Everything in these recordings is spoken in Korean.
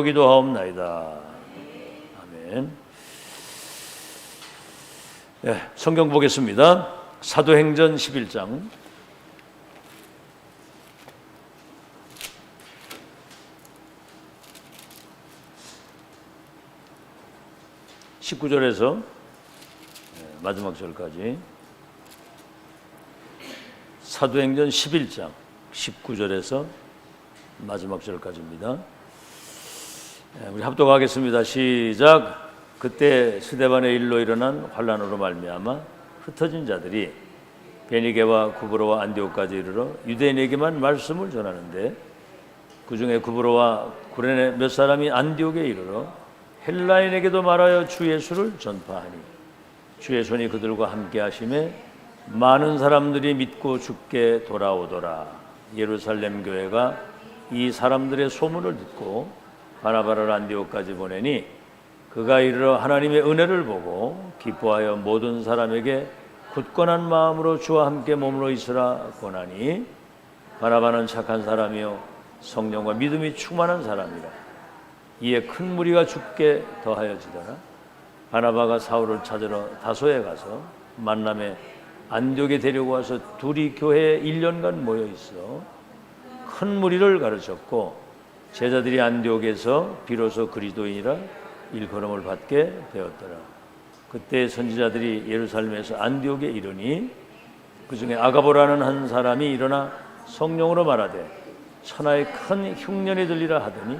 기도하옵나이다. 아멘. 네, 성경 보겠습니다. 사도행전 11장 19절에서 마지막 절까지. 사도행전 11장 19절에서 마지막 절까지입니다. 우리 합독하겠습니다. 시작. 그때 스데반의 일로 일어난 환난으로 말미암아 흩어진 자들이 베니게와 구브로와 안디옥까지 이르러 유대인에게만 말씀을 전하는데, 그 중에 구브로와 구레네 몇 사람이 안디옥에 이르러 헬라인에게도 말하여 주 예수를 전파하니, 주의 손이 그들과 함께 하심에 많은 사람들이 믿고 주께 돌아오더라. 예루살렘 교회가 이 사람들의 소문을 듣고 바나바를 안디옥까지 보내니, 그가 이르러 하나님의 은혜를 보고 기뻐하여 모든 사람에게 굳건한 마음으로 주와 함께 머물러 있으라 권하니, 바나바는 착한 사람이요 성령과 믿음이 충만한 사람이라. 이에 큰 무리가 죽게 더하여지더라. 바나바가 사울을 찾으러 다소에 가서 만남에 안디옥에 데리고 와서 둘이 교회에 1년간 모여 있어 큰 무리를 가르쳤고, 제자들이 안디옥에서 비로소 그리스도인이라 일컬음을 받게 되었더라. 그때 선지자들이 예루살렘에서 안디옥에 이르니, 그 중에 아가보라는 한 사람이 일어나 성령으로 말하되 천하에 큰 흉년이 들리라 하더니,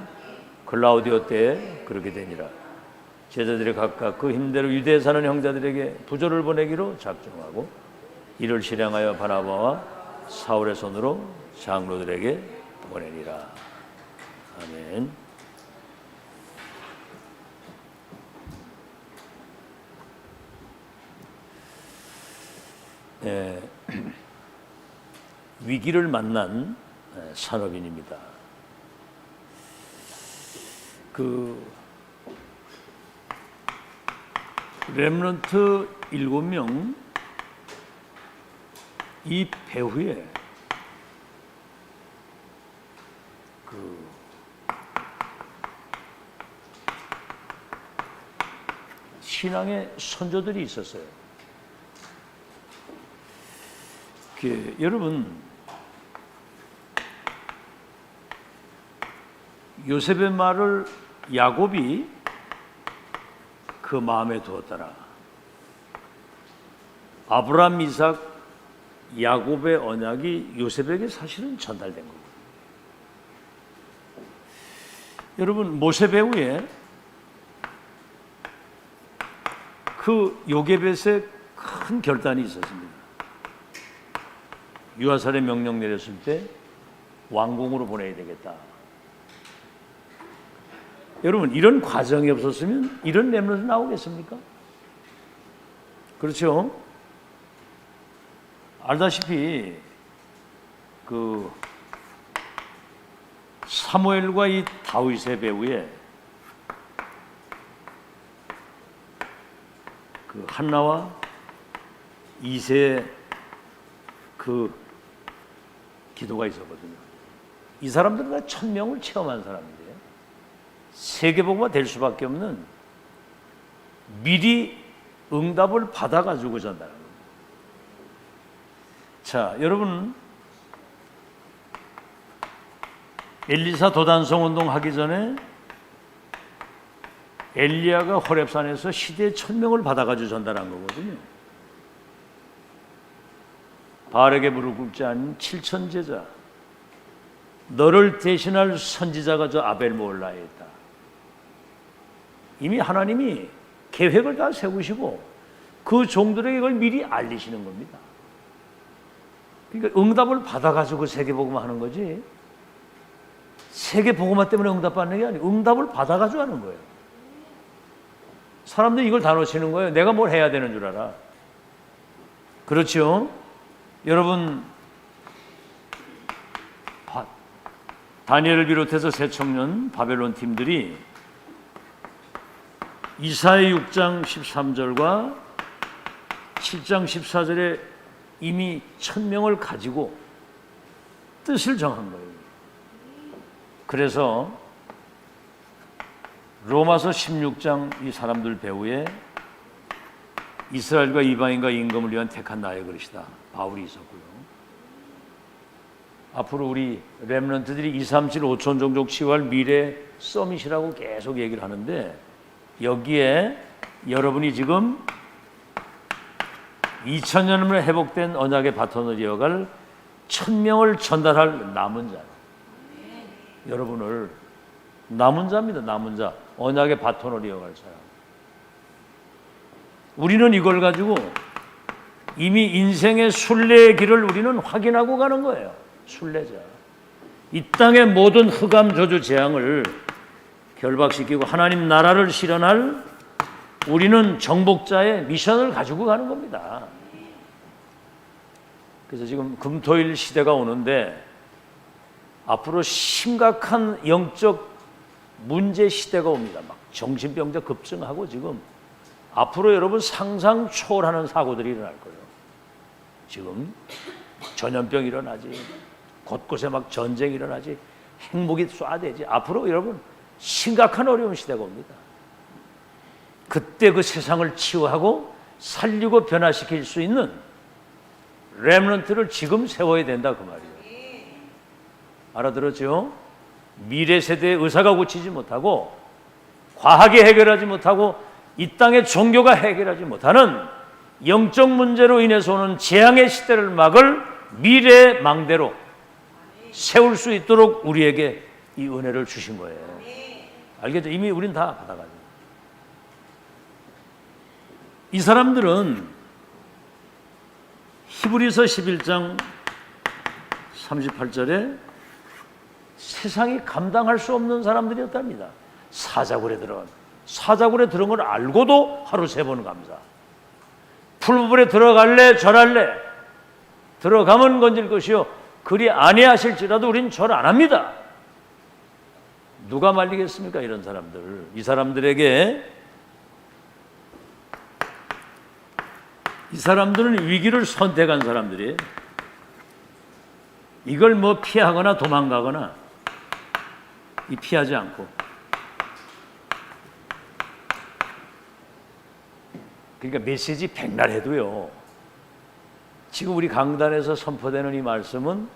글라우디오 때에 그렇게 되니라. 제자들이 각각 그 힘대로 유대에 사는 형제들에게 부조를 보내기로 작정하고 이를 실행하여 바나바와 사울의 손으로 장로들에게 보내니라. 아멘. 위기를 만난 산업인입니다. 렘넌트 7명 이 배후에 신앙의 선조들이 있었어요. 여러분, 요셉의 말을 야곱이 그 마음에 두었더라. 아브라함, 이삭, 야곱의 언약이 요셉에게 사실은 전달된 거고, 여러분, 모세 배후에 그 요게벳의 큰 결단이 있었습니다. 유아살의 명령 내렸을 때 왕궁으로 보내야 되겠다. 여러분, 이런 과정이 없었으면 이런 렘넌트 나오겠습니까? 그렇죠? 알다시피 사무엘과 이 다윗의 배후에 한나와 이세의 기도가 있었거든요. 이 사람들은 다 1000명을 체험한 사람인데요, 세계복음화 될 수밖에 없는, 미리 응답을 받아가지고 전달하는 겁니다. 자, 여러분, 엘리사 도단성 운동 하기 전에 엘리야가 호렙산에서 시대 1000명을 받아가지고 전달한 거거든요. 바알에게 무릎 꿇지 않은 7000 제자, 너를 대신할 선지자가 저 아벨 모홀라에 있다. 이미 하나님이 계획을 다 세우시고 그 종들에게 그걸 미리 알리시는 겁니다. 그러니까 응답을 받아가지고 세계복음화 하는 거지, 세계복음화 때문에 응답받는 게 아니고 응답을 받아가지고 하는 거예요. 사람들이 이걸 다 놓치는 거예요. 내가 뭘 해야 되는 줄 알아. 그렇죠? 여러분, 다니엘을 비롯해서 새 청년 바벨론 팀들이 이사야 6장 13절과 7장 14절에 이미 1000명을 가지고 뜻을 정한 거예요. 그래서 로마서 16장 이 사람들 배후에 이스라엘과 이방인과 임금을 위한 택한 나의 그릇이다. 바울이 있었고요. 앞으로 우리 렘넌트들이 2, 3, 7, 5천 종족 치유할 미래 서밋이라고 계속 얘기를 하는데 여기에 여러분이 지금 2000년을 회복된 언약의 바톤을 이어갈 1000명을 전달할 남은 자. 여러분을 남은 자입니다. 남은 자. 언약의 바톤을 이어갈 사람. 우리는 이걸 가지고 이미 인생의 순례의 길을 우리는 확인하고 가는 거예요. 순례자. 이 땅의 모든 흑암 저주 재앙을 결박시키고 하나님 나라를 실현할 우리는 정복자의 미션을 가지고 가는 겁니다. 그래서 지금 금토일 시대가 오는데 앞으로 심각한 영적 문제 시대가 옵니다. 막 정신병자 급증하고 지금 앞으로 여러분 상상 초월하는 사고들이 일어날 거예요. 지금 전염병 일어나지, 곳곳에 막 전쟁 일어나지, 핵무기 쏴대지. 앞으로 여러분 심각한 어려운 시대가 옵니다. 그때 그 세상을 치유하고 살리고 변화시킬 수 있는 렘넌트를 지금 세워야 된다 그 말이에요. 알아들었죠? 미래 세대의 의사가 고치지 못하고 과학이 해결하지 못하고 이 땅의 종교가 해결하지 못하는 영적 문제로 인해서 오는 재앙의 시대를 막을 미래의 망대로 세울 수 있도록 우리에게 이 은혜를 주신 거예요. 알겠죠? 이미 우린 다 받아가지고. 이 사람들은 히브리서 11장 38절에 세상이 감당할 수 없는 사람들이었답니다. 사자굴에 들어간 걸 알고도 하루 3번 감사. 풀불에 들어갈래 절할래 들어가면 건질 것이요 그리 아니하실지라도 우린 절 안 합니다. 누가 말리겠습니까? 이런 사람들. 이 사람들은 위기를 선택한 사람들이에요. 이걸 뭐 피하거나 도망가거나 피하지 않고. 그러니까 메시지 백날 해도요. 지금 우리 강단에서 선포되는 이 말씀은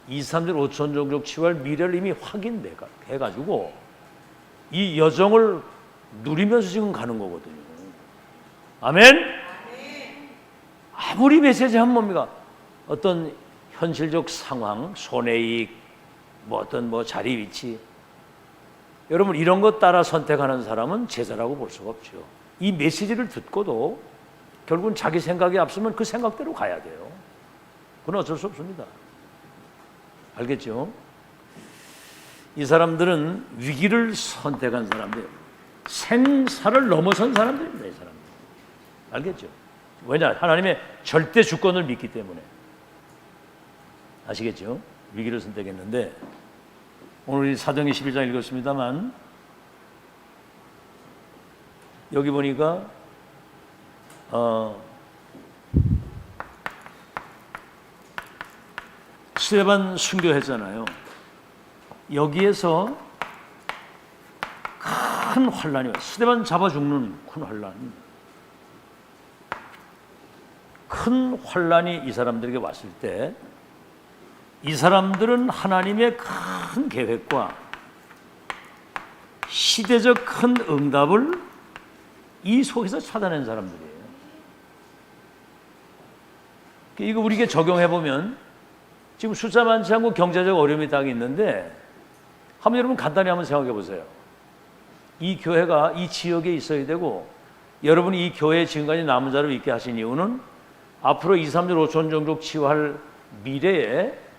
2, 3절 5천 종족 치유할 미래를 이미 확인해가지고 이 여정을 누리면서 지금 가는 거거든요. 아멘? 아무리 메시지 하면 뭡니까? 어떤 현실적 상황, 손해이익, 어떤 자리 위치. 여러분 이런 것 따라 선택하는 사람은 제자라고 볼 수가 없죠. 이 메시지를 듣고도 결국은 자기 생각이 앞서면 그 생각대로 가야 돼요. 그건 어쩔 수 없습니다. 알겠죠? 이 사람들은 위기를 선택한 사람들, 생사를 넘어선 사람들입니다. 이 사람들. 알겠죠? 왜냐? 하나님의 절대 주권을 믿기 때문에. 아시겠죠? 위기를 선택했는데 오늘 사도행전 11장 읽었습니다만 여기 보니까 스데반 순교했잖아요. 여기에서 큰 환란이 와요. 스데반 잡아 죽는 큰 환란. 큰 환란이 이 사람들에게 왔을 때 이 사람들은 하나님의 큰 계획과 시대적 큰 응답을 이 속에서 찾아낸 사람들이에요. 이거 우리에게 적용해보면 지금 숫자 많지 않고 경제적 어려움이 딱 있는데 한번 여러분 간단히 한번 생각해 보세요. 이 교회가 이 지역에 있어야 되고 여러분이 이 교회에 지금까지 남은 자를 있게 하신 이유는 앞으로 2, 3절 5천 종족 치유할 미래에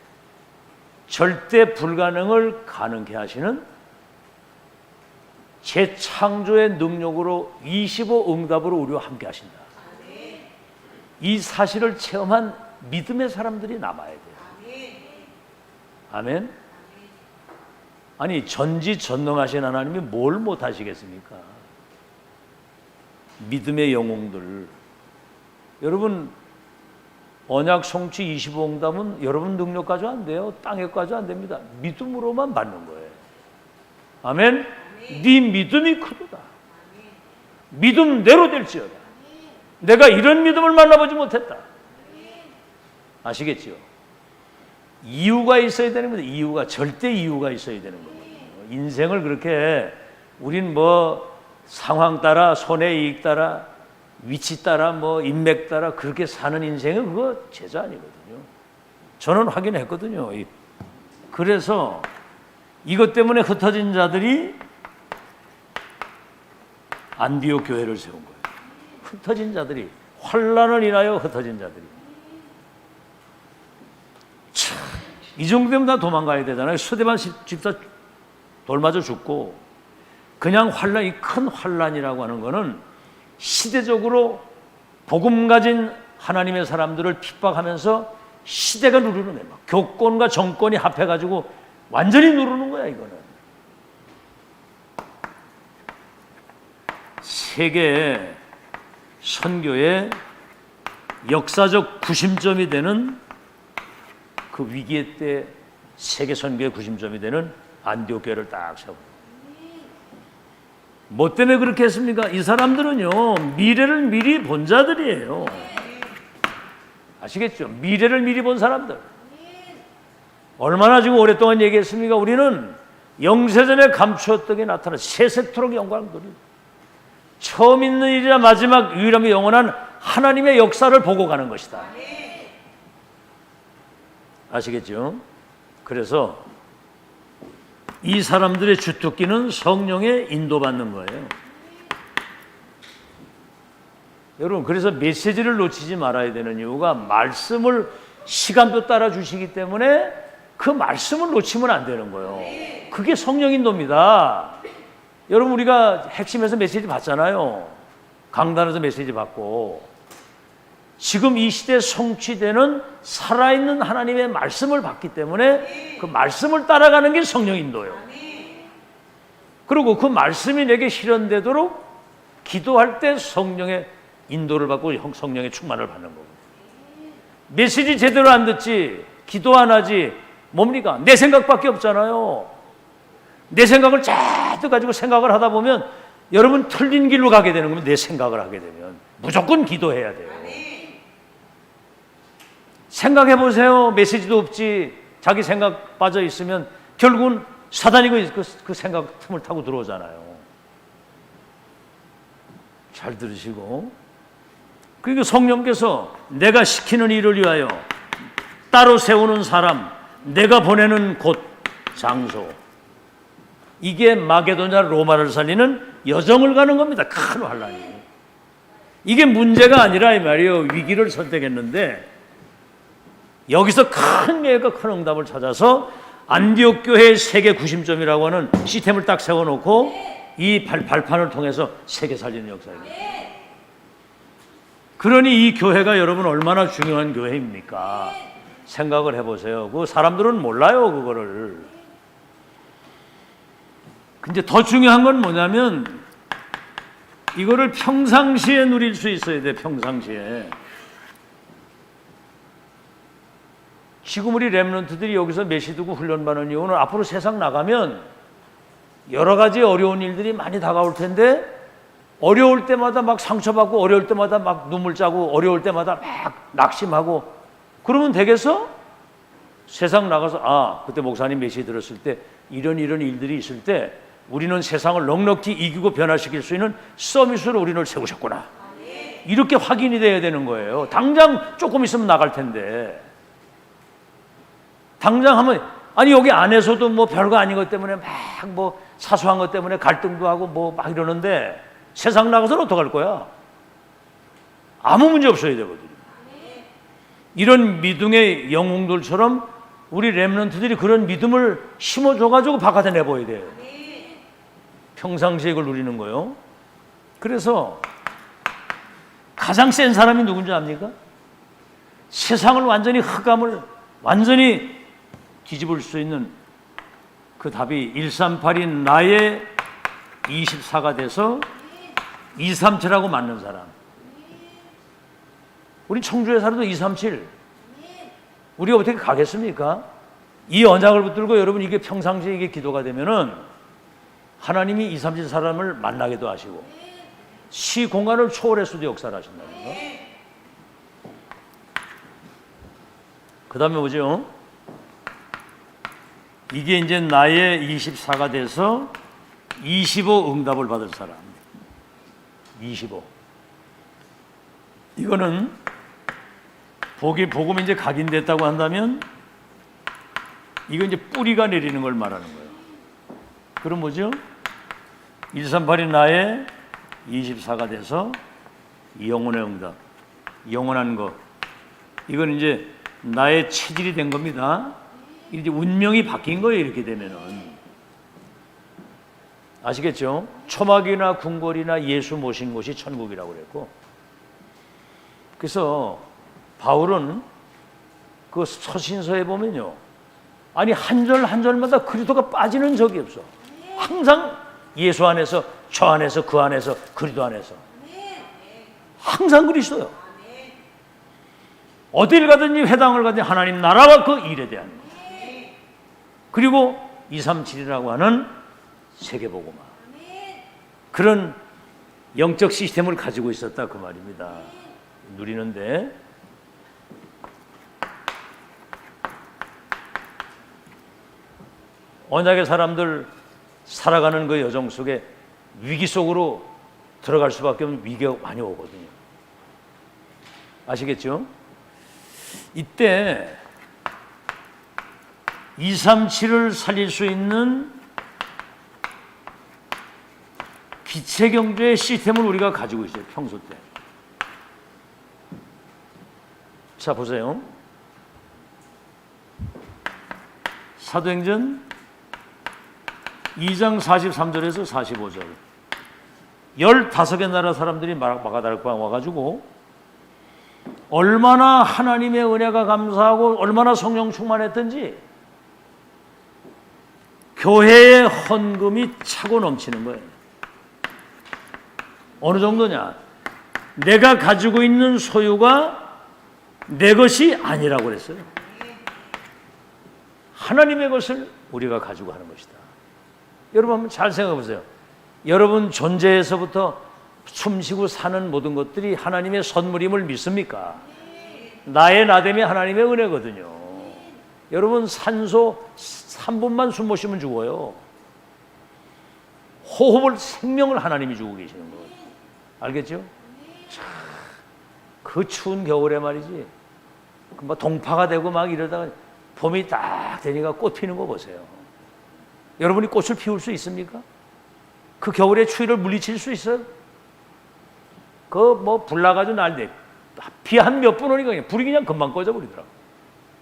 절대 불가능을 가능케 하시는 재창조의 능력으로 25 응답으로 우리와 함께 하신다. 이 사실을 체험한 믿음의 사람들이 남아야 돼요. 아멘. 아니 전지전능하신 하나님이 뭘 못하시겠습니까? 믿음의 영웅들. 여러분 언약 성취 25응답은 여러분 능력 가지고 안 돼요. 땅에 가지고 안 됩니다. 믿음으로만 받는 거예요. 아멘. 네 믿음이 크도다. 믿음대로 될지어다. 내가 이런 믿음을 만나보지 못했다. 아시겠죠? 이유가 있어야 되는 겁니다. 이유가, 절대 이유가 있어야 되는 거거든요. 인생을 그렇게 우린 뭐 상황 따라, 손해 이익 따라, 위치 따라, 뭐 인맥 따라 그렇게 사는 인생은 그거 제자 아니거든요. 저는 확인했거든요. 그래서 이것 때문에 흩어진 자들이 안디옥 교회를 세운 거예요. 흩어진 자들이, 환난을 인하여 흩어진 자들이. 참, 이 정도면 다 도망가야 되잖아요. 스데반 집사 돌 맞아 죽고, 그냥 환난, 이 큰 환난이라고 하는 거는 시대적으로 복음 가진 하나님의 사람들을 핍박하면서 시대가 누르는 거예요. 교권과 정권이 합해가지고 완전히 누르는 거야, 이거는. 세계 선교의 역사적 구심점이 되는 그 위기의 때 세계 선교의 구심점이 되는 안디옥 교회를 딱 세웁니다. 뭐 때문에 그렇게 했습니까? 이 사람들은요, 미래를 미리 본 자들이에요. 아시겠죠? 미래를 미리 본 사람들. 얼마나 지금 오랫동안 얘기했습니까? 우리는 영세전에 감추었던 게 나타나 세세토록 영광을 누리고, 처음 있는 일이라 마지막 유일하며 영원한 하나님의 역사를 보고 가는 것이다. 아시겠죠? 그래서 이 사람들의 주특기는 성령에 인도받는 거예요. 여러분, 그래서 메시지를 놓치지 말아야 되는 이유가 말씀을 시간도 따라 주시기 때문에 그 말씀을 놓치면 안 되는 거예요. 그게 성령 인도입니다. 여러분, 우리가 핵심에서 메시지 받잖아요. 강단에서 메시지 받고, 지금 이 시대에 성취되는 살아있는 하나님의 말씀을 받기 때문에 그 말씀을 따라가는 게 성령 인도예요. 그리고 그 말씀이 내게 실현되도록 기도할 때 성령의 인도를 받고 성령의 충만을 받는 거고, 메시지 제대로 안 듣지, 기도 안 하지, 뭡니까? 내 생각밖에 없잖아요. 내 생각을 잔뜩 가지고 생각을 하다 보면 여러분 틀린 길로 가게 되는 겁니다. 내 생각을 하게 되면 무조건 기도해야 돼요. 생각해 보세요. 메시지도 없지, 자기 생각 빠져 있으면 결국은 사단이 그 생각 틈을 타고 들어오잖아요. 잘 들으시고, 그리고 성령께서 내가 시키는 일을 위하여 따로 세우는 사람, 내가 보내는 곳, 장소, 이게 마게도냐 로마를 살리는 여정을 가는 겁니다. 큰 환란이. 이게 문제가 아니라 이 말이에요. 위기를 선택했는데 여기서 큰 예가 큰 응답을 찾아서 안디옥 교회의 세계 구심점이라고 하는 시스템을 딱 세워놓고 이 발판을 통해서 세계 살리는 역사입니다. 그러니 이 교회가 여러분 얼마나 중요한 교회입니까? 생각을 해보세요. 그 사람들은 몰라요, 그거를. 근데 더 중요한 건 뭐냐면 이거를 평상시에 누릴 수 있어야 돼. 평상시에. 지금 우리 렘넌트들이 여기서 메시 두고 훈련받는 이유는 앞으로 세상 나가면 여러 가지 어려운 일들이 많이 다가올 텐데, 어려울 때마다 막 상처받고, 어려울 때마다 막 눈물 짜고, 어려울 때마다 막 낙심하고, 그러면 되겠어? 세상 나가서, 아, 그때 목사님 메시 들었을 때 이런 일들이 있을 때 우리는 세상을 넉넉히 이기고 변화시킬 수 있는 서밋으로 우리를 세우셨구나. 이렇게 확인이 돼야 되는 거예요. 당장 조금 있으면 나갈 텐데. 당장 하면, 아니 여기 안에서도 뭐 별거 아닌 것 때문에 막 뭐 사소한 것 때문에 갈등도 하고 뭐 막 이러는데 세상 나가서는 어떡할 거야? 아무 문제 없어야 되거든요. 이런 믿음의 영웅들처럼 우리 렘넌트들이 그런 믿음을 심어줘가지고 바깥에 내보여야 돼요. 평상시에 이걸 누리는 거예요. 그래서 가장 센 사람이 누군지 압니까? 세상을 완전히, 흑암을 완전히 뒤집을 수 있는 그 답이 138인 나의 24가 돼서 237하고 맞는 사람. 우리 청주에 살아도 237. 우리가 어떻게 가겠습니까? 이 언약을 붙들고 여러분 이게 평상시에 이게 기도가 되면은 하나님이 2, 3질 사람을 만나게도 하시고 시 공간을 초월해서도 역사를 하신다는 거. 그 다음에 뭐죠? 이게 이제 나의 24가 돼서 25 응답을 받을 사람. 25. 이거는 복음이 이제 각인됐다고 한다면 이거 이제 뿌리가 내리는 걸 말하는 거예요. 그럼 뭐죠? 138이 나의 24가 돼서 영혼의 응답, 영원한 것. 이건 이제 나의 체질이 된 겁니다. 이제 운명이 바뀐 거예요. 이렇게 되면은. 아시겠죠? 초막이나 궁궐이나 예수 모신 곳이 천국이라고 그랬고, 그래서 바울은 그 서신서에 보면요, 아니 한 절 한 절마다 그리스도가 빠지는 적이 없어. 항상 예수 안에서, 저 안에서, 그 안에서, 그리스도 안에서 항상 그리스도요. 어딜 가든지 회당을 가든지 하나님 나라와 그 일에 대한 것. 그리고 237이라고 하는 세계복음화, 그런 영적 시스템을 가지고 있었다 그 말입니다. 누리는데 언약의 사람들 살아가는 그 여정 속에 위기 속으로 들어갈 수밖에 없는 위기가 많이 오거든요. 아시겠죠? 이때 237을 살릴 수 있는 빛의 경제의 시스템을 우리가 가지고 있어요. 평소 때. 자, 보세요. 사도행전 2장 43절에서 45절. 15개 나라 사람들이 마가다락방 와가지고 얼마나 하나님의 은혜가 감사하고 얼마나 성령 충만했던지 교회의 헌금이 차고 넘치는 거예요. 어느 정도냐? 내가 가지고 있는 소유가 내 것이 아니라고 그랬어요. 하나님의 것을 우리가 가지고 하는 것이다. 여러분 한번 잘 생각해 보세요. 여러분 존재에서부터 숨쉬고 사는 모든 것들이 하나님의 선물임을 믿습니까? 나의 나됨이 하나님의 은혜거든요. 여러분 산소 3분만 숨 못 쉬면 죽어요. 호흡을, 생명을 하나님이 주고 계시는 거예요. 알겠죠? 그 추운 겨울에 말이지, 막 동파가 되고 막 이러다가 봄이 딱 되니까 꽃 피는 거 보세요. 여러분이 꽃을 피울 수 있습니까? 그 겨울의 추위를 물리칠 수 있어요? 그 뭐 불 나가지고 난데 비 한 몇 분 오니까 그냥 불이 그냥 금방 꺼져 버리더라고.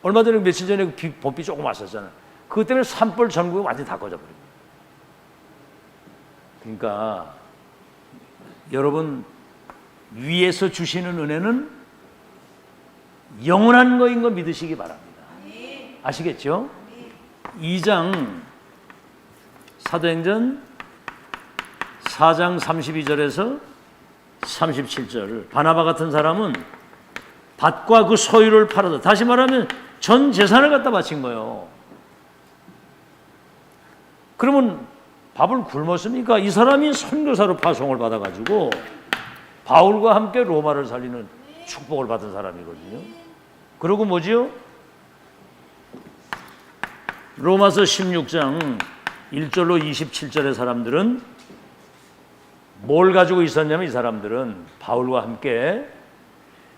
얼마 전에 며칠 전에 봄비 조금 왔었잖아. 그것 때문에 산불 전국이 완전히 다 꺼져 버립니다. 그러니까 여러분 위에서 주시는 은혜는 영원한 거인 거 믿으시기 바랍니다. 아시겠죠? 2장 사도행전 4장 32절에서 37절. 바나바 같은 사람은 밭과 그 소유를 팔아서, 다시 말하면 전 재산을 갖다 바친 거예요. 그러면 밥을 굶었습니까? 이 사람이 선교사로 파송을 받아가지고 바울과 함께 로마를 살리는 축복을 받은 사람이거든요. 그리고 뭐지요? 로마서 16장 1절로 27절의 사람들은 뭘 가지고 있었냐면, 이 사람들은 바울과 함께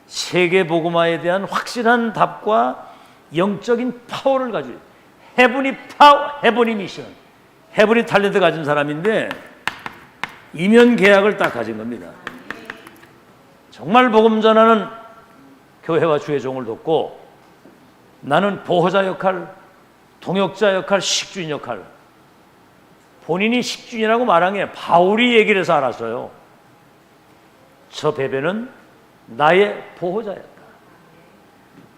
세계 복음화에 대한 확실한 답과 영적인 파워를 가지고, 헤브니 파워, 헤브니 미션, 헤브니 탤런트 가진 사람인데 이면 계약을 딱 가진 겁니다. 정말 복음 전하는 교회와 주의 종을 돕고, 나는 보호자 역할, 동역자 역할, 식주인 역할. 본인이 식주인이라고 말한 게 바울이 얘기를 해서 알았어요. 저 베베는 나의 보호자였다.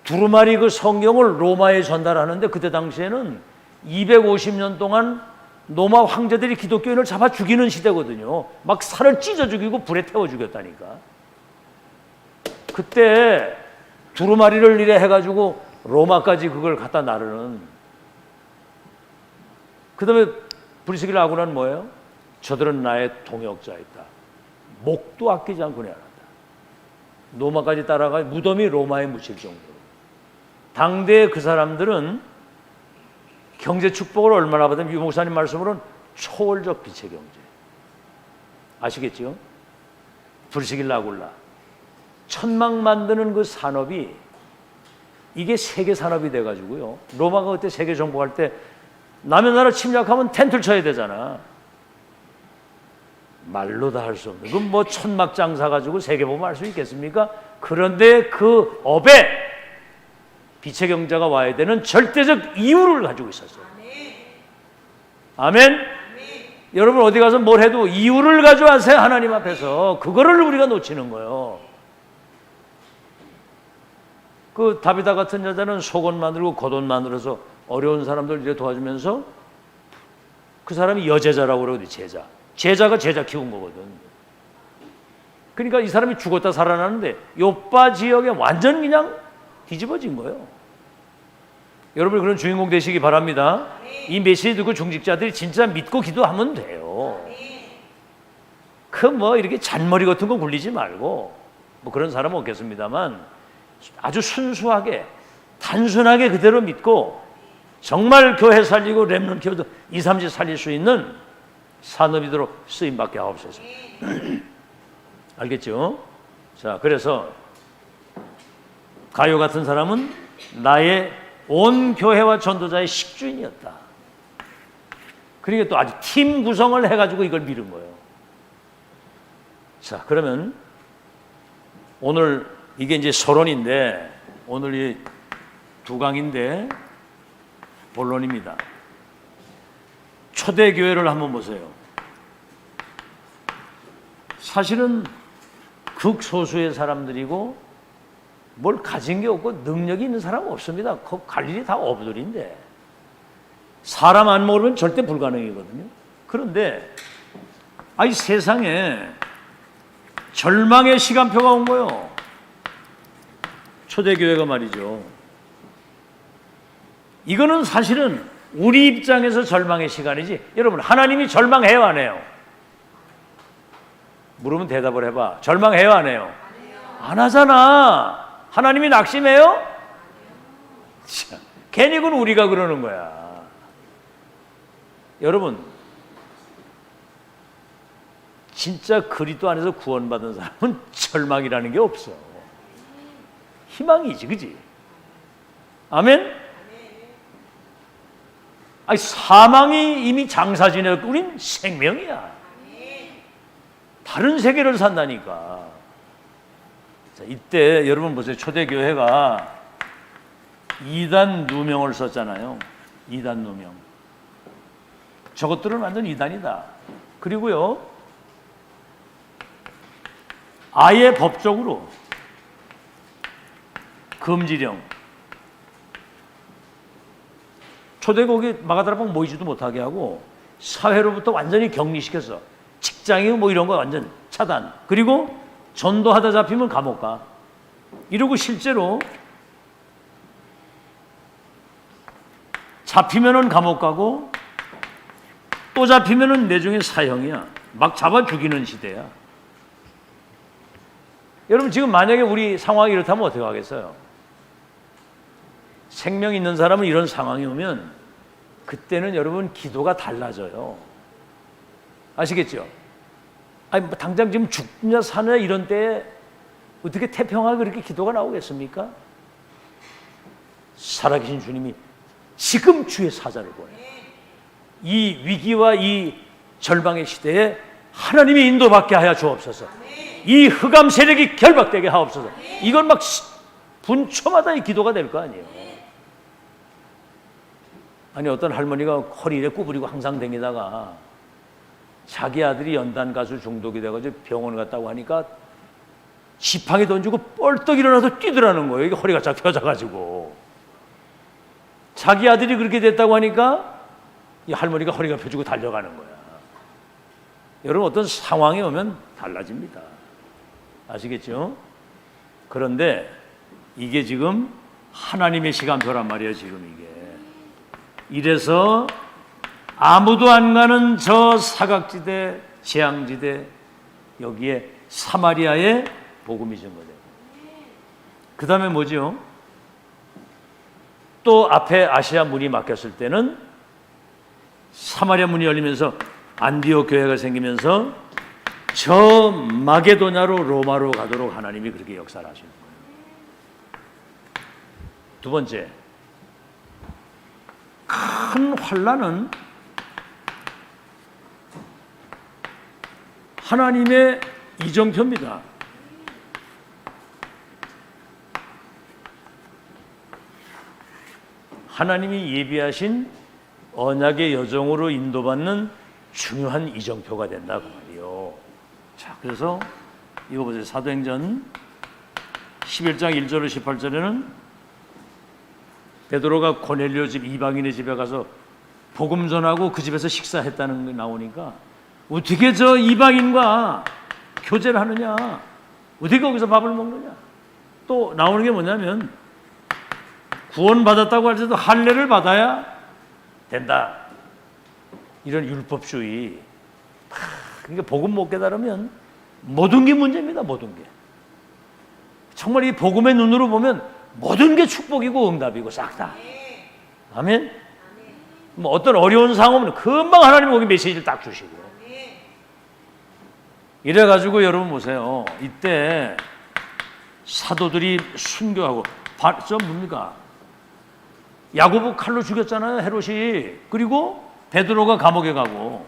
두루마리 그 성경을 로마에 전달하는데, 그때 당시에는 250년 동안 로마 황제들이 기독교인을 잡아 죽이는 시대거든요. 막 살을 찢어 죽이고 불에 태워 죽였다니까. 그때 두루마리를 이래 해가지고 로마까지 그걸 갖다 나르는. 그 다음에 브리스길라 아구라는 뭐예요? 저들은 나의 동역자이다. 목도 아끼지 않고 내어놨다. 로마까지 따라가 무덤이 로마에 묻힐 정도로. 당대 그 사람들은 경제 축복을 얼마나 받으면 유 목사님 말씀으로는 초월적 빛의 경제. 아시겠죠? 불시길라굴라. 천막 만드는 그 산업이 이게 세계 산업이 돼가지고요. 로마가 그때 세계 정복할 때 남의 나라 침략하면 텐트를 쳐야 되잖아. 말로 다 할 수 없는. 그럼 뭐 천막 장사 가지고 세계 보면 알 수 있겠습니까? 그런데 그 업에 빛의 경제가 와야 되는 절대적 이유를 가지고 있었어요. 아멘? 여러분 어디 가서 뭘 해도 이유를 가지고 하세요. 하나님 앞에서. 그거를 우리가 놓치는 거예요. 그 다비다 같은 여자는 속옷 만들고 겉옷 만들어서 어려운 사람들 이렇게 도와주면서 그 사람이 여제자라고 그러거든. 제자가 제자 키운 거거든. 그러니까 이 사람이 죽었다 살아나는데 요빠 지역에 완전 그냥 뒤집어진 거예요. 여러분 그런 주인공 되시기 바랍니다. 이 메시지 듣고 중직자들이 진짜 믿고 기도하면 돼요. 그 뭐 이렇게 잔머리 같은 거 굴리지 말고, 뭐 그런 사람은 없겠습니다만 아주 순수하게 단순하게 그대로 믿고 정말 교회 살리고 렘넌트 키워도 2, 3지 살릴 수 있는 산업이도록 쓰임받게 하옵소서. 알겠죠? 자, 그래서 가요 같은 사람은 나의 온 교회와 전도자의 식주인이었다. 그러니까 또 아주 팀 구성을 해가지고 이걸 미룬 거예요. 자, 그러면 오늘 이게 이제 서론인데 오늘 이 두 강인데 본론입니다. 초대교회를 한번 보세요. 사실은 극소수의 사람들이고 뭘 가진 게 없고 능력이 있는 사람은 없습니다. 갈 일이 다 어부들인데 사람 안 모르면 절대 불가능이거든요. 그런데 아이 세상에 절망의 시간표가 온 거예요. 초대교회가 말이죠. 이거는 사실은 우리 입장에서 절망의 시간이지. 여러분 하나님이 절망해요 안 해요? 물으면 대답을 해봐. 절망해요 안 해요? 안 하잖아. 하나님이 낙심해요? 참, 괜히 그건 우리가 그러는 거야. 여러분 진짜 그리스도 안에서 구원받은 사람은 절망이라는 게 없어. 희망이지, 그지? 아멘? 아니, 사망이 이미 장사 지냈고 우린 생명이야. 다른 세계를 산다니까. 자, 이때 여러분 보세요. 초대교회가 이단 누명을 썼잖아요. 이단 누명. 저것들은 완전 이단이다. 그리고요, 아예 법적으로 금지령. 초대국이 마가다락방 모이지도 못하게 하고 사회로부터 완전히 격리시켰어. 직장이고 뭐 이런 거 완전 차단. 그리고 전도하다 잡히면 감옥 가. 이러고 실제로 잡히면은 감옥 가고 또 잡히면은 내중에 사형이야. 막 잡아 죽이는 시대야. 여러분 지금 만약에 우리 상황이 이렇다면 어떻게 하겠어요? 생명 있는 사람은 이런 상황이 오면 그때는 여러분 기도가 달라져요. 아시겠죠? 아니 뭐 당장 지금 죽냐 사냐 이런 때에 어떻게 태평하게 그렇게 기도가 나오겠습니까? 살아계신 주님이 지금 주의 사자를 보내. 이 위기와 이 절망의 시대에 하나님이 인도받게 하여 주옵소서. 이 흑암 세력이 결박되게 하옵소서. 이건 막 분초마다 이 기도가 될 거 아니에요. 아니 어떤 할머니가 허리에 구부리고 항상 다니다가 자기 아들이 연단 가수 중독이 돼가지고 병원 갔다고 하니까 지팡이 던지고 뻘떡 일어나서 뛰더라는 거예요. 이게 허리가 쫙 펴져가지고. 자기 아들이 그렇게 됐다고 하니까 이 할머니가 허리가 펴지고 달려가는 거야. 여러분 어떤 상황이 오면 달라집니다. 아시겠죠? 그런데 이게 지금 하나님의 시간표란 말이에요. 지금 이게. 이래서 아무도 안 가는 저 사각지대, 재앙지대, 여기에 사마리아에 복음이 전거돼요. 그 다음에 뭐죠? 또 앞에 아시아 문이 막혔을 때는 사마리아 문이 열리면서 안디옥 교회가 생기면서 저 마게도냐로 로마로 가도록 하나님이 그렇게 역사를 하시는 거예요. 두 번째, 큰 환난은 하나님의 이정표입니다. 하나님이 예비하신 언약의 여정으로 인도받는 중요한 이정표가 된다고 말이요. 자, 그래서 이거 보세요. 사도행전 11장 1절로 18절에는 베드로가 고넬료 집 이방인의 집에 가서 복음 전하고 그 집에서 식사했다는 게 나오니까 어떻게 저 이방인과 교제를 하느냐? 어떻게 거기서 밥을 먹느냐? 또 나오는 게 뭐냐면 구원받았다고 할지도 할례를 받아야 된다. 이런 율법주의. 그러니까 복음 못 깨달으면 모든 게 문제입니다. 모든 게. 정말 이 복음의 눈으로 보면 모든 게 축복이고 응답이고 싹 다. 아멘. 뭐 어떤 어려운 상황은 금방 하나님 거기 메시지를 딱 주시고. 이래가지고 여러분 보세요. 이때 사도들이 순교하고 저 뭡니까? 야고보 칼로 죽였잖아요. 헤롯이. 그리고 베드로가 감옥에 가고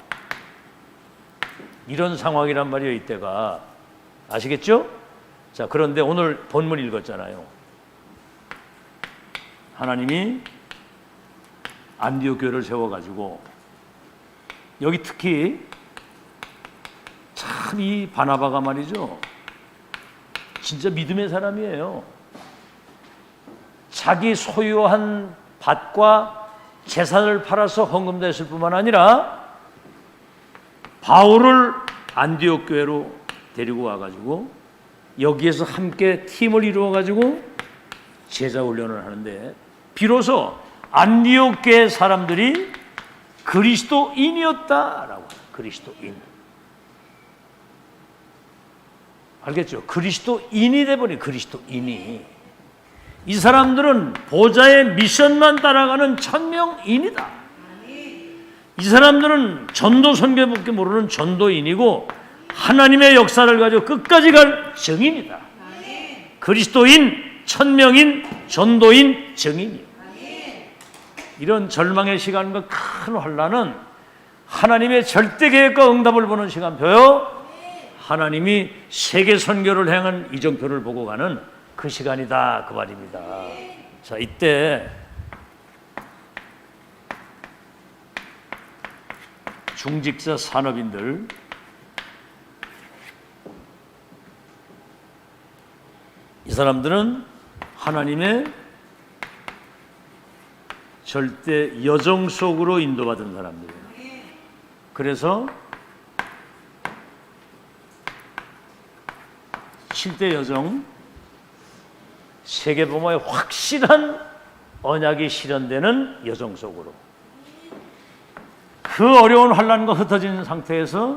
이런 상황이란 말이에요. 이때가. 아시겠죠? 자, 그런데 오늘 본문 읽었잖아요. 하나님이 안디옥 교회를 세워가지고 여기 특히 참 이 바나바가 말이죠. 진짜 믿음의 사람이에요. 자기 소유한 밭과 재산을 팔아서 헌금도 했을 뿐만 아니라 바울을 안디옥 교회로 데리고 와가지고 여기에서 함께 팀을 이루어가지고 제자 훈련을 하는데 비로소 안디옥 교회 사람들이 그리스도인이었다라고. 그리스도인. 알겠죠? 그리스도인이 돼버린 그리스도인이. 이 사람들은 보좌의 미션만 따라가는 천명인이다. 이 사람들은 전도 선교밖에 모르는 전도인이고 하나님의 역사를 가지고 끝까지 갈 증인이다. 그리스도인, 천명인, 전도인, 증인이요. 이런 절망의 시간과 큰 환난은 하나님의 절대 계획과 응답을 보는 시간표요. 하나님이 세계 선교를 향한 이정표를 보고 가는 그 시간이다 그 말입니다. 자, 이때 중직자 산업인들 이 사람들은 하나님의 절대 여정 속으로 인도받은 사람들이에요. 그래서 7대 여정 세계복음화의 확실한 언약이 실현되는 여정 속으로 그 어려운 환난과 흩어진 상태에서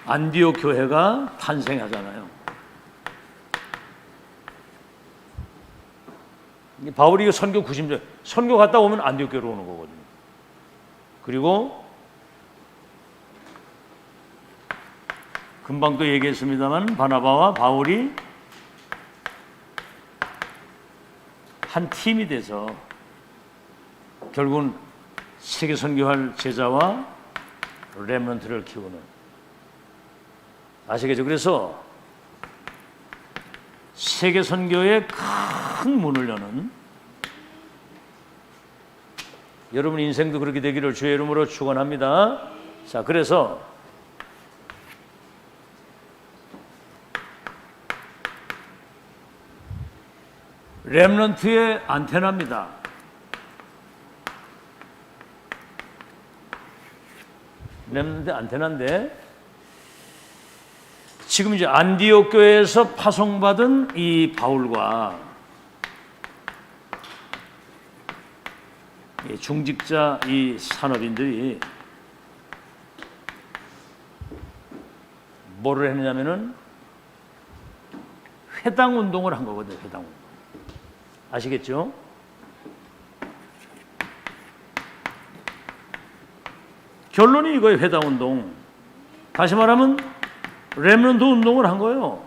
안디옥 교회가 탄생하잖아요. 바울이 선교 90년 선교 갔다 오면 안디옥 교회로 오는 거거든요. 그리고 금방 또 얘기했습니다만 바나바와 바울이 한 팀이 돼서 결국은 세계 선교할 제자와 렘넌트를 키우는. 아시겠죠? 그래서 세계 선교의 큰 문을 여는 여러분 인생도 그렇게 되기를 주의 이름으로 축원합니다. 자, 그래서 렘넌트의 안테나입니다. 렘넌트 안테나인데 지금 이제 안디옥 교회에서 파송받은 이 바울과 이 중직자 이 산업인들이 뭐를 했느냐면은 회당 운동을 한 거거든요. 회당 운동. 아시겠죠? 결론이 이거예요. 회당 운동. 다시 말하면 렘넌트 운동을 한 거예요.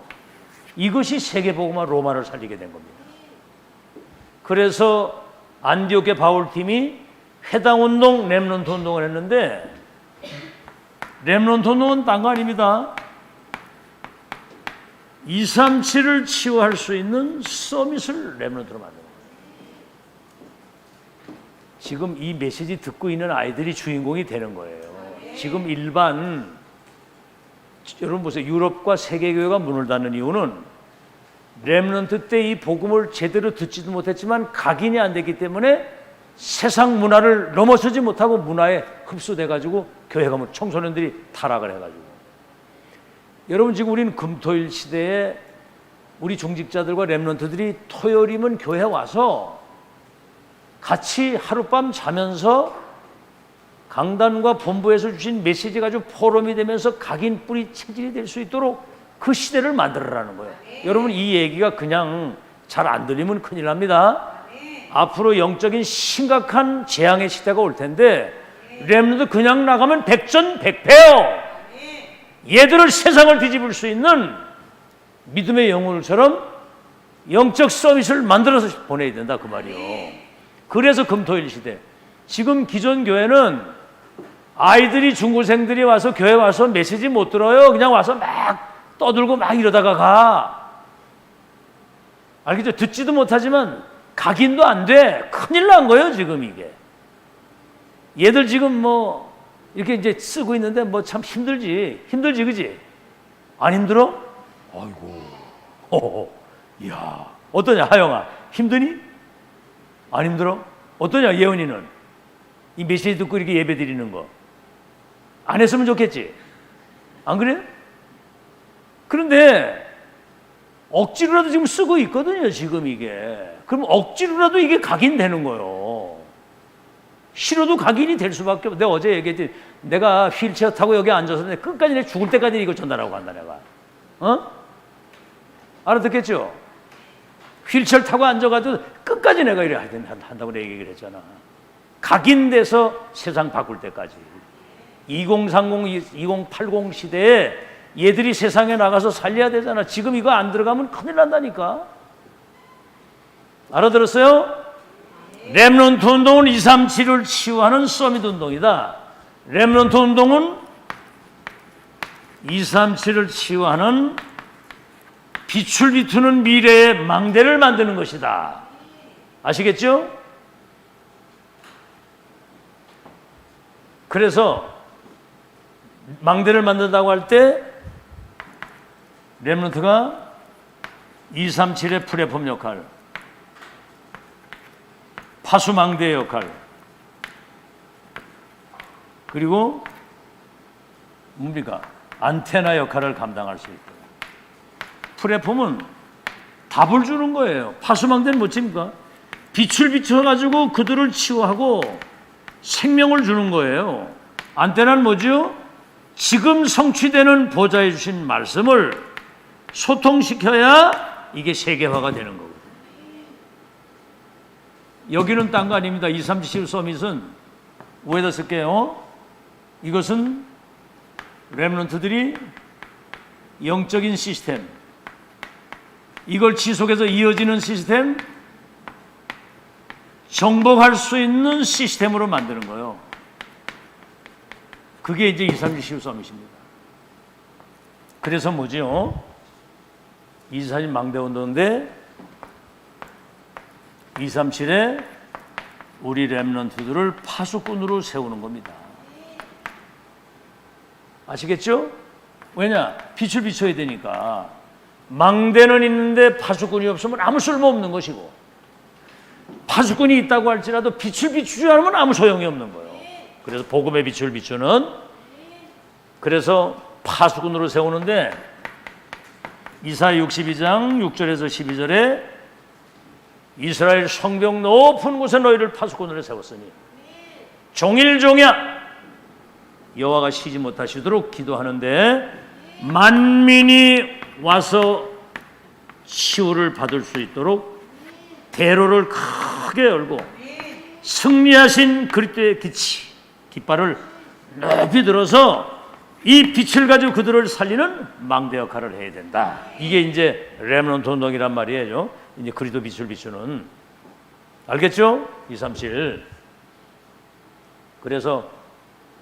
이것이 세계복음화 로마를 살리게 된 겁니다. 그래서 안디옥의 바울팀이 회당 운동, 렘넌트 운동을 했는데 렘넌트 운동은 딴 거 아닙니다. 237을 치유할 수 있는 서밋을 렘넌트로 만든 거예요. 지금 이 메시지 듣고 있는 아이들이 주인공이 되는 거예요. 지금 일반 여러분 보세요. 유럽과 세계교회가 문을 닫는 이유는 렘넌트 때 이 복음을 제대로 듣지도 못했지만 각인이 안 됐기 때문에 세상 문화를 넘어서지 못하고 문화에 흡수돼가지고 교회가 뭐 청소년들이 타락을 해가지고. 여러분 지금 우리는 금토일 시대에 우리 중직자들과 렘넌트들이 토요일이면 교회에 와서 같이 하룻밤 자면서 강단과 본부에서 주신 메시지 가지고 포럼이 되면서 각인 뿌리 체질이 될 수 있도록 그 시대를 만들어라는 거예요. 여러분 이 얘기가 그냥 잘 안 들리면 큰일 납니다. 앞으로 영적인 심각한 재앙의 시대가 올 텐데 렘넌트 그냥 나가면 백전백패요. 얘들을 세상을 뒤집을 수 있는 믿음의 영혼처럼 영적 서밋을 만들어서 보내야 된다 그 말이요. 그래서 금토일 시대. 지금 기존 교회는 아이들이 중고생들이 와서 교회 와서 메시지 못 들어요. 그냥 와서 막 떠들고 막 이러다가 가. 알겠죠? 듣지도 못하지만 각인도 안 돼. 큰일 난 거예요 지금 이게. 얘들 지금 뭐 이렇게 이제 쓰고 있는데 뭐 참 힘들지 그지? 안 힘들어? 아이고, 이야, 어떠냐 하영아, 힘드니? 안 힘들어? 어떠냐 예은이는? 이 메시지 듣고 이렇게 예배 드리는 거 안 했으면 좋겠지? 안 그래? 그런데 억지로라도 지금 쓰고 있거든요 지금 이게. 그럼 억지로라도 이게 각인되는 거예요. 싫어도 각인이 될 수밖에 없어. 내가 어제 얘기했지. 내가 휠체어 타고 여기 앉아서 끝까지 내가 죽을 때까지 이거 전달하고 간다 내가. 알아듣겠죠? 휠체어 타고 앉아가지고 끝까지 내가 이래 한다고 내가 얘기를 했잖아. 각인돼서 세상 바꿀 때까지. 2030, 2080 시대에 얘들이 세상에 나가서 살려야 되잖아. 지금 이거 안 들어가면 큰일 난다니까. 알아들었어요? 렘넌트 운동은 237을 치유하는 서밋 운동이다. 렘넌트 운동은 237을 치유하는 빛을 비추는 미래의 망대를 만드는 것이다. 아시겠죠? 그래서 망대를 만든다고 할 때 렘넌트가 237의 플랫폼 역할, 파수망대의 역할, 그리고 뭡니까? 안테나 역할을 감당할 수 있다. 플랫폼은 답을 주는 거예요. 파수망대는 뭐입니까? 빛을 비춰가지고 그들을 치유하고 생명을 주는 거예요. 안테나는 뭐죠? 지금 성취되는 보좌해 주신 말씀을 소통시켜야 이게 세계화가 되는 거거든요. 여기는 딴 거 아닙니다. 237 서밋은 뭐에다 쓸게요? 이것은 렘넌트들이 영적인 시스템, 이걸 지속해서 이어지는 시스템, 정복할 수 있는 시스템으로 만드는 거예요. 그게 이제 237 서밋입니다. 그래서 뭐죠? 237 망대운동인데 237에 우리 렘넌트들을 파수꾼으로 세우는 겁니다. 아시겠죠? 왜냐? 빛을 비춰야 되니까. 망대는 있는데 파수꾼이 없으면 아무 쓸모없는 것이고, 파수꾼이 있다고 할지라도 빛을 비추지 않으면 아무 소용이 없는 거예요. 그래서 복음의 빛을 비추는, 그래서 파수꾼으로 세우는데 이사야 62장 6절에서 12절에 이스라엘 성벽 높은 곳에 너희를 파수꾼으로 세웠으니 종일종야 여호와가 쉬지 못하시도록 기도하는데 만민이 와서 치유를 받을 수 있도록 대로를 크게 열고 승리하신 그리스도의 깃발을 높이 들어서 이 빛을 가지고 그들을 살리는 망대 역할을 해야 된다. 이게 이제 렘넌트 운동이란 말이에요. 이제 그리스도 빛을 비추는. 알겠죠? 237. 그래서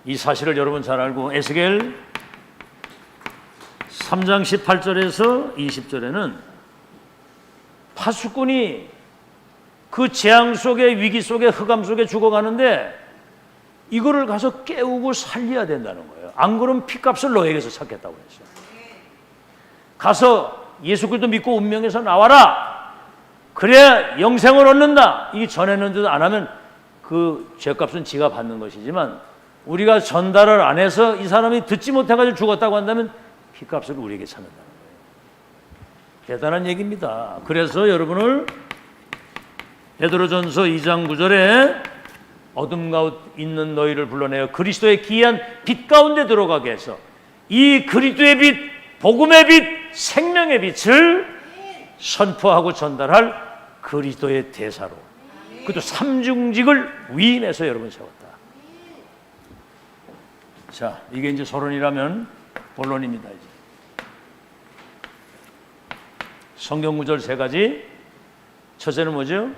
이 사실을 여러분 잘 알고 에스겔 3장 18절에서 20절에는 파수꾼이 그 재앙 속에 위기 속에 흑암 속에 죽어가는데 이거를 가서 깨우고 살려야 된다는 거예요. 안 그러면 피값을 너에게서 찾겠다고 했어요. 가서 예수 그리스도 믿고 운명에서 나와라. 그래야 영생을 얻는다. 이 전했는데도 안 하면 그 죄값은 지가 받는 것이지만 우리가 전달을 안 해서 이 사람이 듣지 못해가지고 죽었다고 한다면 피값을 우리에게 찾는다는 거예요. 대단한 얘기입니다. 그래서 여러분을 베드로전서 2장 9절에 어둠 가운데 있는 너희를 불러내어 그리스도의 기이한 빛 가운데 들어가게 해서 이 그리스도의 빛, 복음의 빛, 생명의 빛을 선포하고 전달할 그리스도의 대사로 그것도 삼중직을 위임해서 여러분 세웠다. 자, 이게 이제 서론이라면 본론입니다. 이제 성경 구절 세 가지. 첫째는 뭐죠?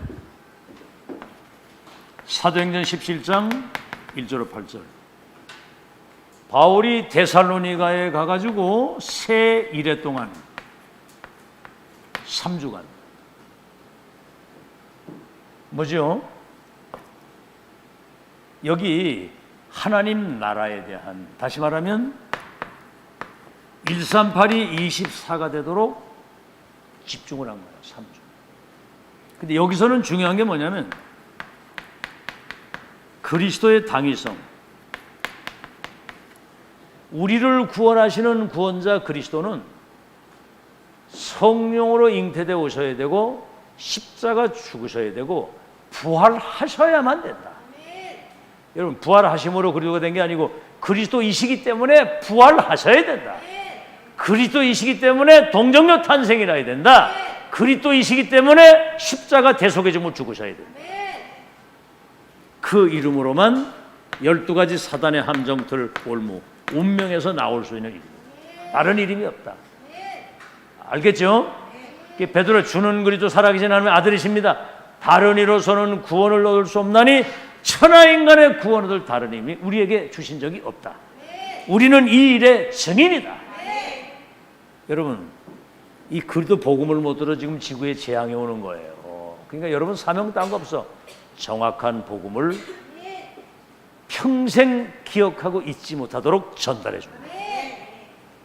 사도행전 17장 1절로 8절. 바울이 데살로니가에 가가지고 새 일해 동안 3주간 뭐죠? 여기 하나님 나라에 대한, 다시 말하면 138이 24가 되도록 집중을 한 거예요. 3주. 근데 여기서는 중요한 게 뭐냐면 그리스도의 당위성, 우리를 구원하시는 구원자 그리스도는 성령으로 잉태되어 오셔야 되고 십자가 죽으셔야 되고 부활하셔야만 된다. 여러분, 부활하심으로 그리스도가 된 게 아니고 그리스도이시기 때문에 부활하셔야 된다. 그리스도이시기 때문에 동정녀 탄생이라 해야 된다. 그리스도이시기 때문에 십자가 대속의 죽으셔야 된다. 그 이름으로만 12가지 사단의 함정틀 올무 운명에서 나올 수 있는 이름, 다른 이름이 없다. 알겠죠? 베드로 주는 그리스도 살아계신 하나님의 아들이십니다. 다른 이로서는 구원을 얻을 수 없나니 천하인간의 구원을 얻을 다른 힘이 우리에게 주신 적이 없다. 우리는 이 일의 증인이다. 여러분, 이 그리스도 복음을 못 들어 지금 지구에 재앙이 오는 거예요. 그러니까 여러분 사명 딴 거 없어. 정확한 복음을 평생 기억하고 잊지 못하도록 전달해 줍니다.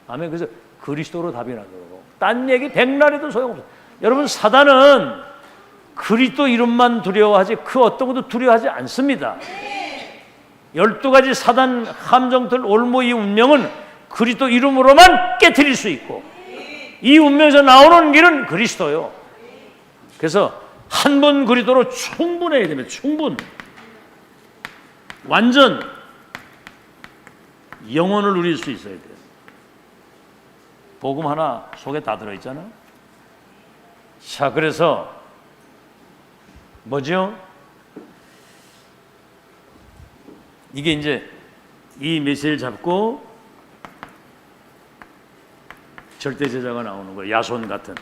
아멘. 그래서 그리스도로 답이 나도록. 딴 얘기 백날 해도 소용없어요. 여러분, 사단은 그리스도 이름만 두려워하지 그 어떤 것도 두려워하지 않습니다. 12가지 사단 함정들 올무 이 운명은 그리스도 이름으로만 깨트릴 수 있고 이 운명에서 나오는 길은 그리스도요. 그래서 한 번 그리스도로 충분해야 됩니다. 충분. 완전 영혼을 누릴 수 있어야 돼요. 복음 하나 속에 다 들어있잖아. 자, 그래서 뭐죠? 이게 이제 이 메시지를 잡고 절대 제자가 나오는 거예요. 야손 같은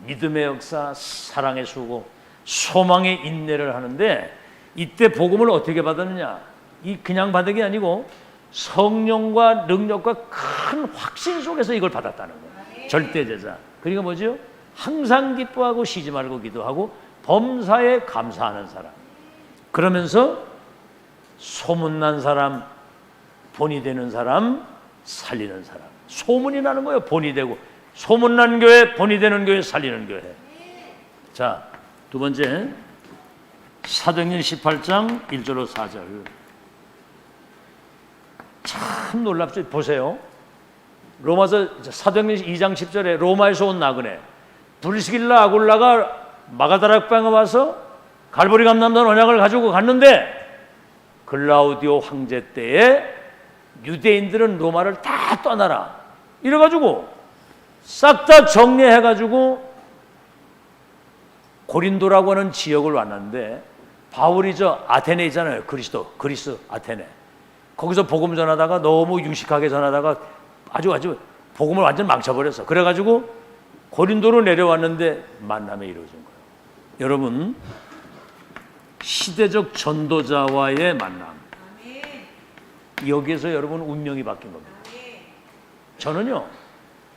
믿음의 역사, 사랑의 수고, 소망의 인내를 하는데 이때 복음을 어떻게 받았느냐? 이 그냥 받은 게 아니고 성령과 능력과 큰 확신 속에서 이걸 받았다는 거예요. 절대 제자. 그러니까 뭐죠? 항상 기뻐하고 쉬지 말고 기도하고 범사에 감사하는 사람. 그러면서 소문난 사람, 본이 되는 사람, 살리는 사람. 소문이 나는 거예요. 본이 되고. 소문난 교회, 본이 되는 교회, 살리는 교회. 자, 두 번째, 사도행전 18장 1절로 4절. 참 놀랍죠. 보세요. 로마서 사도행전 2장 10절에 로마에서 온 나그네 브리스길라 아굴라가 마가다락방에 와서 갈보리 감람단 언약을 가지고 갔는데 글라우디오 황제 때에 유대인들은 로마를 다 떠나라 이래가지고 싹 다 정리해가지고 고린도라고 하는 지역을 왔는데 바울이 저 아테네 있잖아요. 그리스 아테네. 거기서 복음 전하다가 너무 유식하게 전하다가 아주 복음을 완전 망쳐버렸어. 그래가지고 고린도로 내려왔는데 만남이 이루어진 거예요. 여러분, 시대적 전도자와의 만남. 여기에서 여러분 운명이 바뀐 겁니다. 저는요,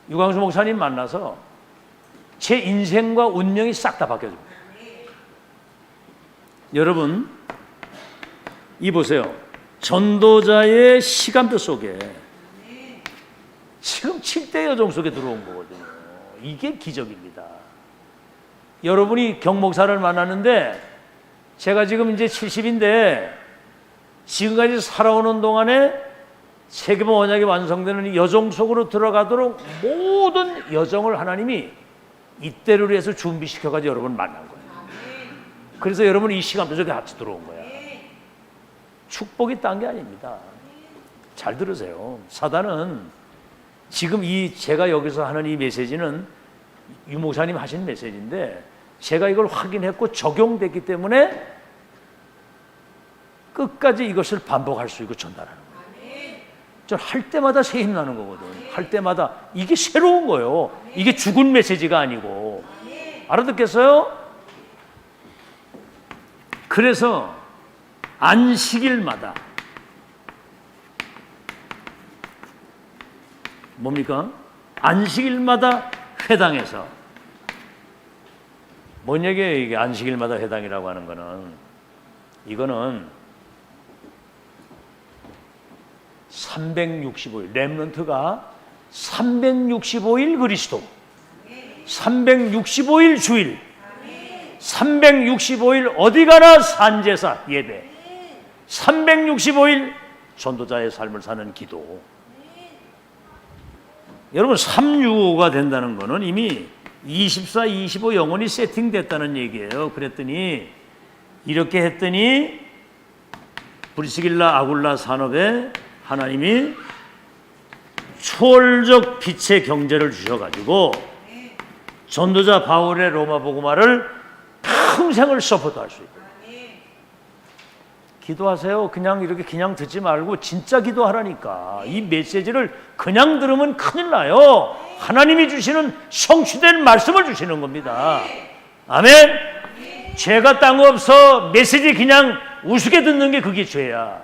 유광수 목사님 만나서 제 인생과 운명이 싹 다 바뀌어집니다. 여러분, 이 보세요. 전도자의 시간표 속에 지금 7대 여종 속에 들어온 거거든요. 이게 기적입니다. 여러분이 경목사를 만났는데 제가 지금 이제 70인데 지금까지 살아오는 동안에 세계보 언약이 완성되는 여정 속으로 들어가도록 모든 여정을 하나님이 이때를 위해서 준비시켜가지고 여러분을 만난 거예요. 그래서 여러분이 이 시간표 속에 같이 들어온 거야. 축복이 딴 게 아닙니다. 잘 들으세요. 사단은 지금 제가 여기서 하는 이 메시지는 유 목사님 하신 메시지인데 제가 이걸 확인했고 적용됐기 때문에 끝까지 이것을 반복할 수 있고 전달하는 거예요. 저 할 때마다 새 힘 나는 거거든. 할 때마다 이게 새로운 거예요. 이게 죽은 메시지가 아니고. 알아듣겠어요? 그래서 안식일마다 뭡니까? 안식일마다 회당에서 뭔 얘기예요? 이게 안식일마다 회당이라고 하는 거는 이거는 365일 렘넌트가 365일 그리스도 365일 주일 365일 어디 가나 산제사 예배 365일 전도자의 삶을 사는 기도. 여러분 365가 된다는 거는 이미 24, 25 영혼이 세팅됐다는 얘기예요. 그랬더니 이렇게 했더니 브리스길라 아굴라 산업에 하나님이 초월적 빛의 경제를 주셔가지고 전도자 바울의 로마 복음화를 평생을 서포트할 수 있고. 기도하세요. 그냥 이렇게 그냥 듣지 말고 진짜 기도하라니까. 이 메시지를 그냥 들으면 큰일 나요. 하나님이 주시는 성취된 말씀을 주시는 겁니다. 아멘. 죄가 딴 거 없어. 메시지 그냥 우습게 듣는 게 그게 죄야.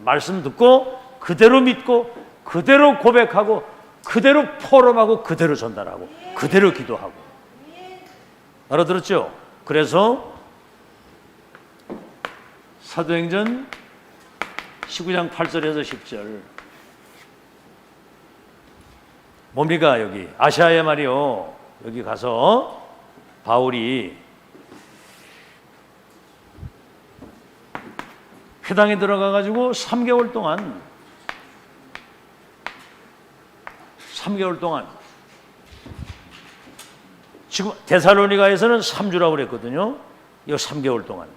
말씀 듣고 그대로 믿고 그대로 고백하고 그대로 포럼하고 그대로 전달하고 그대로 기도하고. 알아들었죠? 그래서 사도행전 19장 8절에서 10절 뭡니까? 여기 아시아에 말이요. 여기 가서 바울이 회당에 들어가 가지고 3개월 동안 지금 데살로니가에서는 3주라고 그랬거든요. 이 3개월 동안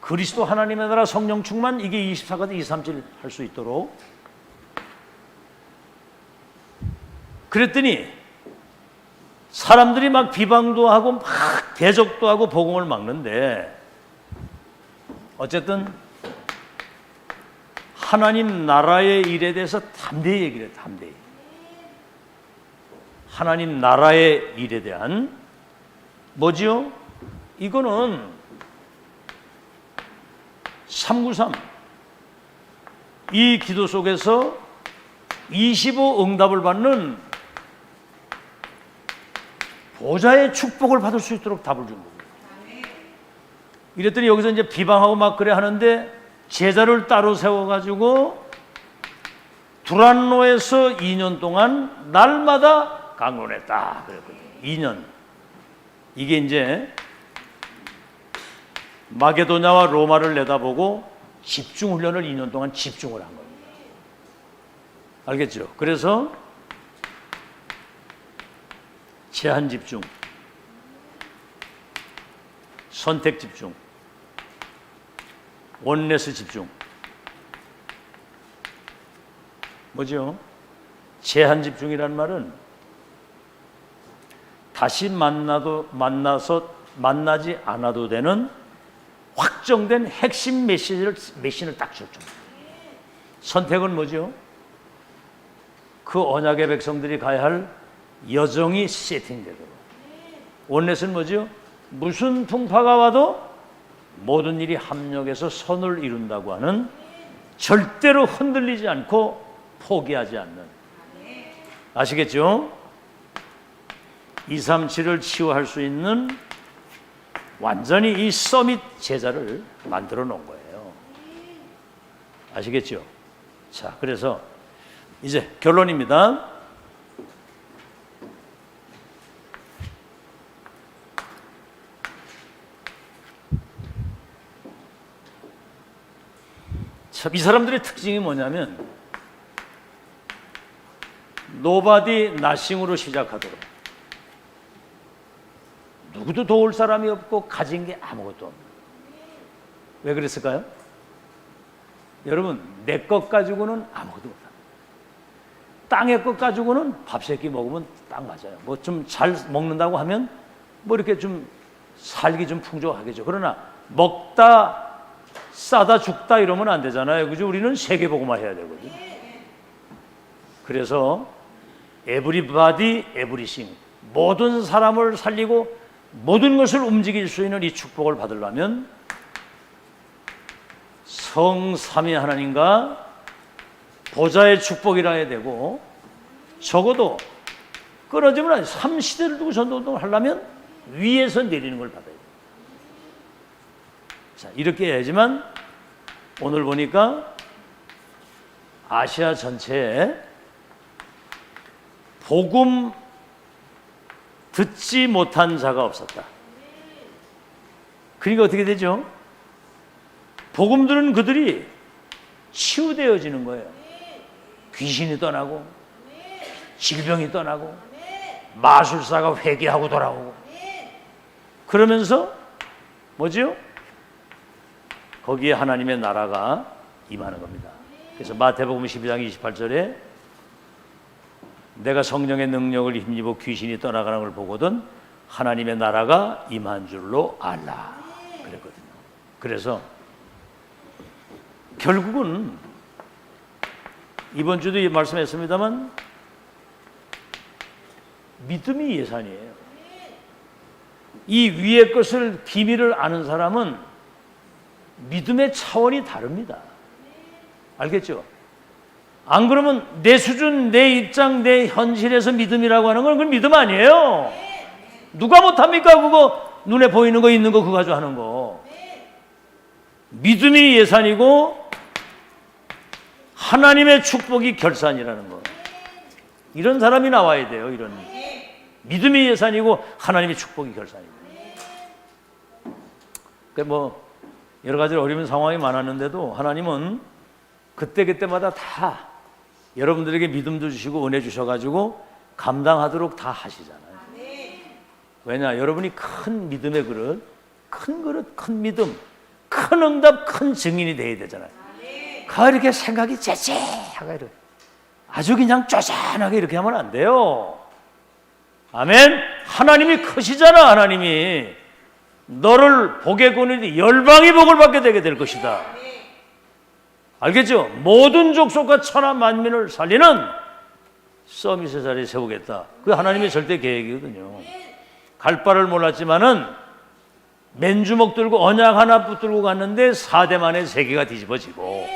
그리스도 하나님의 나라 성령 충만 이게 24가지 237 할 수 있도록 그랬더니 사람들이 막 비방도 하고 막 대적도 하고 복음을 막는데 어쨌든 하나님 나라의 일에 대해서 담대히 얘기를 해요. 담대히. 하나님 나라의 일에 대한 뭐지요? 이거는 393 이 기도 속에서 25 응답을 받는 보좌의 축복을 받을 수 있도록 답을 준 겁니다. 이랬더니 여기서 이제 비방하고 막 그래 하는데 제자를 따로 세워가지고 두란노에서 2년 동안 날마다 강론했다 그랬거든요. 2년. 이게 이제 마게도냐와 로마를 내다보고 집중 훈련을 2년 동안 집중을 한 겁니다. 알겠죠? 그래서 제한 집중, 선택 집중, 원내스 집중. 뭐죠? 제한 집중이란 말은 다시 만나지 않아도 되는 확정된 핵심 메시지를 딱 줬죠. 선택은 뭐죠? 그 언약의 백성들이 가야 할 여정이 세팅되도록. 원넷은 뭐죠? 무슨 풍파가 와도 모든 일이 합력해서 선을 이룬다고 하는, 절대로 흔들리지 않고 포기하지 않는. 아시겠죠? 237을 치유할 수 있는 완전히 이 서밋 제자를 만들어 놓은 거예요. 아시겠죠? 자, 그래서 이제 결론입니다. 참, 이 사람들의 특징이 뭐냐면 노바디 나싱으로 시작하도록, 누구도 도울 사람이 없고 가진 게 아무것도 없는. 왜 그랬을까요? 여러분, 내 것 가지고는 아무것도 못합니다. 땅의 것 가지고는 밥 세 끼 먹으면 딱 맞아요. 뭐 좀 잘 먹는다고 하면 뭐 이렇게 좀 살기 좀 풍족하겠죠. 그러나 먹다 싸다 죽다 이러면 안 되잖아요. 그죠? 우리는 세계복음화 해야 되거든요. 그래서 everybody, everything, 모든 사람을 살리고 모든 것을 움직일 수 있는 이 축복을 받으려면 성삼위 하나님과 보좌의 축복이라 해야 되고, 적어도 끊어지면 안 돼. 3시대를 두고 전도운동을 하려면 위에서 내리는 걸 받아야 돼요. 자, 이렇게 해야지만 오늘 보니까 아시아 전체에 복음 듣지 못한 자가 없었다. 그러니까 어떻게 되죠? 복음 들은 그들이 치유되어지는 거예요. 귀신이 떠나고, 질병이 떠나고, 마술사가 회개하고 돌아오고. 그러면서 뭐죠? 거기에 하나님의 나라가 임하는 겁니다. 그래서 마태복음 12장 28절에 내가 성령의 능력을 힘입어 귀신이 떠나가는 걸 보거든 하나님의 나라가 임한 줄로 알라 그랬거든요. 그래서 결국은 이번 주도 말씀했습니다만 믿음이 예산이에요. 이 위의 것을, 비밀을 아는 사람은 믿음의 차원이 다릅니다. 알겠죠? 안 그러면 내 수준, 내 입장, 내 현실에서 믿음이라고 하는 건 그건 믿음 아니에요. 누가 못합니까? 그거 눈에 보이는 거 있는 거 그거 가지고 하는 거. 믿음이 예산이고 하나님의 축복이 결산이라는 거. 이런 사람이 나와야 돼요. 이런 믿음이 예산이고 하나님의 축복이 결산이고. 그 뭐 여러 가지 어려운 상황이 많았는데도 하나님은 그때그때마다 다 여러분들에게 믿음도 주시고 은혜 주셔가지고 감당하도록 다 하시잖아요. 왜냐? 여러분이 큰 믿음의 그릇, 큰 믿음, 큰 응답, 큰 증인이 돼야 되잖아요. 이렇게 생각이 째째하게 이렇게 아주 그냥 쪼잔하게 이렇게 하면 안 돼요. 아멘. 하나님이 크시잖아. 하나님이 너를 복의 권위로 열방이 복을 받게 되게 될 것이다. 알겠죠? 모든 족속과 천하 만민을 살리는 서밋의 자리에 세우겠다. 그게 하나님의 절대 계획이거든요. 갈 바를 몰랐지만은 맨주먹 들고 언약 하나 붙들고 갔는데 4대 만에 세계가 뒤집어지고,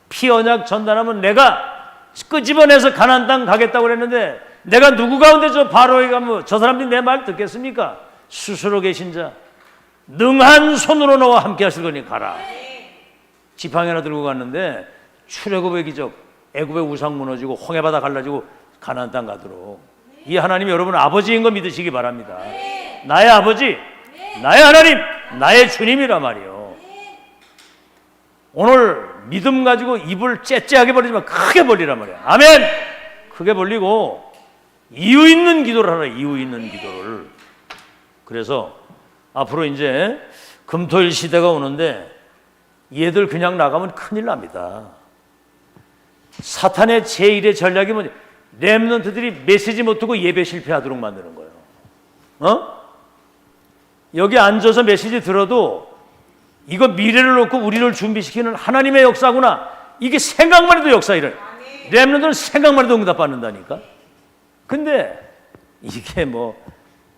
피 언약 전달하면 내가 끄집어내서 가나안 땅 가겠다고 그랬는데 내가 누구 가운데 저 바로에 가면 저 사람들이 내 말 듣겠습니까? 스스로 계신 자 능한 손으로 너와 함께 하실 거니 가라. 지팡이 하나 들고 갔는데 출애굽의 기적, 애굽의 우상 무너지고 홍해바다 갈라지고 가나안 땅 가도록. 이 하나님이 여러분 아버지인 거 믿으시기 바랍니다. 나의 아버지, 나의 하나님, 나의 주님이란 말이요. 오늘 믿음 가지고 입을 째째하게 벌리지만 크게 벌리란 말이야. 아멘. 크게 벌리고 이유 있는 기도를 하라. 이유 있는 기도를. 그래서 앞으로 이제 금토일 시대가 오는데 얘들 그냥 나가면 큰일 납니다. 사탄의 제1의 전략이 뭐냐? 렘넌트들이 메시지 못 듣고 예배 실패하도록 만드는 거예요. 여기 앉아서 메시지 들어도 이거 미래를 놓고 우리를 준비시키는 하나님의 역사구나. 이게 생각만 해도 역사 일어나요. 렘넌트는 생각만 해도 응답받는다니까. 근데 이게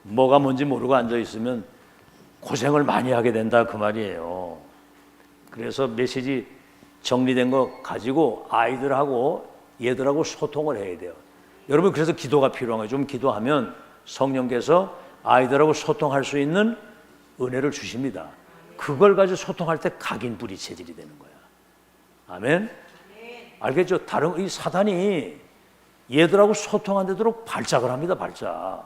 뭐가 뭔지 모르고 앉아있으면 고생을 많이 하게 된다 그 말이에요. 그래서 메시지 정리된 거 가지고 아이들하고 얘들하고 소통을 해야 돼요. 여러분 그래서 기도가 필요한 거예요. 좀 기도하면 성령께서 아이들하고 소통할 수 있는 은혜를 주십니다. 그걸 가지고 소통할 때 각인부리 체질이 되는 거야. 아멘? 알겠죠? 이 사단이 얘들하고 소통 안 되도록 발작을 합니다. 발작.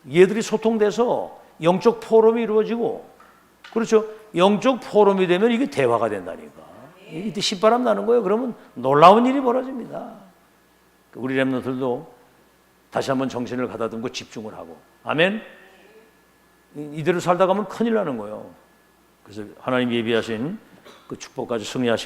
얘들이 소통돼서 영적 포럼이 이루어지고, 그렇죠? 영적 포럼이 되면 이게 대화가 된다니까. 이때 신바람 나는 거예요. 그러면 놀라운 일이 벌어집니다. 우리 렘넌트들도 다시 한번 정신을 가다듬고 집중을 하고. 아멘? 이대로 살다 가면 큰일 나는 거예요. 그래서 하나님 예비하신 그 축복까지 승리하시